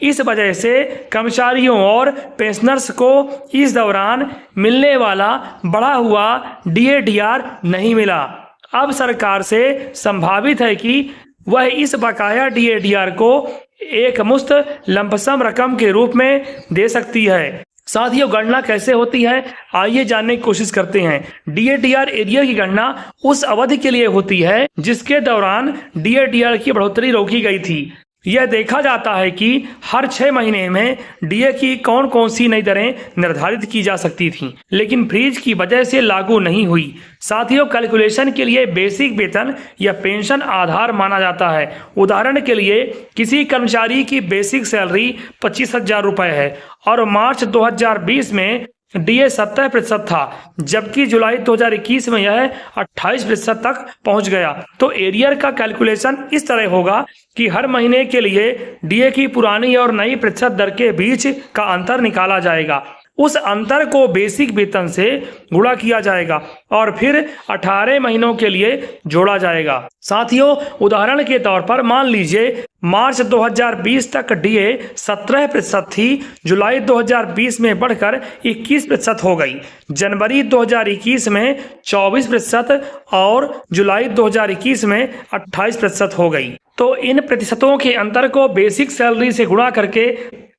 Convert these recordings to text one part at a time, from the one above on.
इस वजह से कर्मचारियों और पेंशनर्स को इस दौरान मिलने वाला बढ़ा हुआ DA/DR नहीं मिला। अब सरकार से संभावित है कि वह इस बकाया DA/DR को एक मुश्त लंपसम रकम के रूप में दे सकती है। साथियों, गणना कैसे होती है, आइए जानने की कोशिश करते हैं। DA/DR एरियर की गणना उस अवधि के लिए होती है जिसके दौरान DA/DR की बढ़ोतरी रोकी गई थी। यह देखा जाता है कि हर 6 महीने में DA की कौन कौन सी नई दरें निर्धारित की जा सकती थीं, लेकिन फ्रीज की वजह से लागू नहीं हुई। साथियों, कैलकुलेशन के लिए बेसिक वेतन या पेंशन आधार माना जाता है। उदाहरण के लिए किसी कर्मचारी की बेसिक सैलरी 25,000 रुपए है और मार्च 2020 में DA 70% था, जबकि जुलाई 2021 में यह 28% तक पहुंच गया। तो एरियर का कैलकुलेशन इस तरह होगा कि हर महीने के लिए DA की पुरानी और नई प्रतिशत दर के बीच का अंतर निकाला जाएगा। उस अंतर को बेसिक वेतन से गुणा किया जाएगा और फिर 18 महीनों के लिए जोड़ा जाएगा। साथियों, उदाहरण के तौर पर मान लीजिए मार्च 2020 तक DA 17% थी, जुलाई 2020 में बढ़कर 21% हो गई, जनवरी 2021 में 24% और जुलाई 2021 में 28% हो गई। तो इन प्रतिशतों के अंतर को बेसिक सैलरी से गुणा करके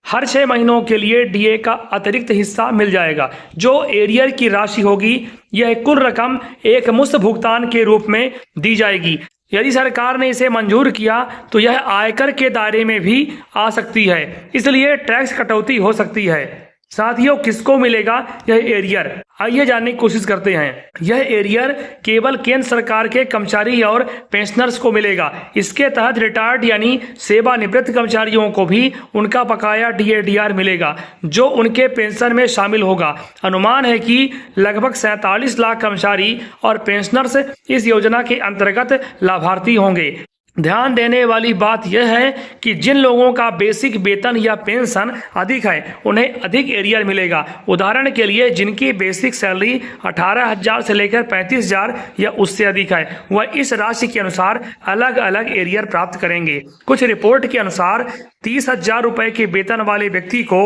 हर 6 महीनों के लिए DA का अतिरिक्त हिस्सा मिल जाएगा। जो एरियर की राशि होगी, यह कुल रकम एक मुश्त भुगतान के रूप में दी जाएगी। यदि सरकार ने इसे मंजूर किया तो यह आयकर के दायरे में भी आ सकती है, इसलिए टैक्स कटौती हो सकती है। साथियों, किसको मिलेगा यह एरियर, आइए जानने की कोशिश करते हैं। यह एरियर केवल केंद्र सरकार के कर्मचारी और पेंशनर्स को मिलेगा। इसके तहत रिटायर्ड यानी सेवानिवृत्त कर्मचारियों को भी उनका बकाया DA/DR मिलेगा, जो उनके पेंशन में शामिल होगा। अनुमान है कि लगभग 47 लाख कर्मचारी और पेंशनर्स इस योजना के अंतर्गत लाभार्थी होंगे। ध्यान देने वाली बात यह है कि जिन लोगों का बेसिक वेतन या पेंशन अधिक है उन्हें अधिक एरियर मिलेगा। उदाहरण के लिए जिनकी बेसिक सैलरी 18,000 से लेकर 35,000 या उससे अधिक है, वह इस राशि के अनुसार अलग अलग एरियर प्राप्त करेंगे। कुछ रिपोर्ट के अनुसार 30,000 रुपए के वेतन वाले व्यक्ति को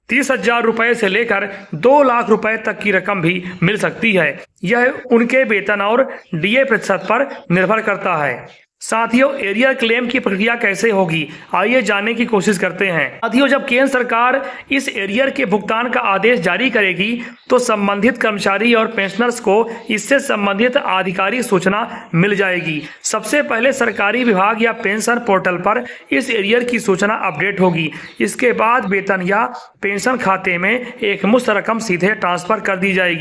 30,000 रुपए से लेकर 2 लाख रुपए तक की रकम भी मिल सकती है। यह उनके वेतन और DA प्रतिशत पर निर्भर करता है। साथियों, एरियर क्लेम की प्रक्रिया कैसे होगी, आइए जानने की कोशिश करते हैं। साथियों, जब केंद्र सरकार इस एरियर के भुगतान का आदेश जारी करेगी तो संबंधित कर्मचारी और पेंशनर्स को इससे संबंधित आधिकारिक सूचना मिल जाएगी। सबसे पहले सरकारी विभाग या पेंशन पोर्टल पर इस एरियर की सूचना अपडेट होगी। इसके बाद वेतन या पेंशन खाते में एक मुश्त रकम सीधे ट्रांसफर कर दी जाएगी।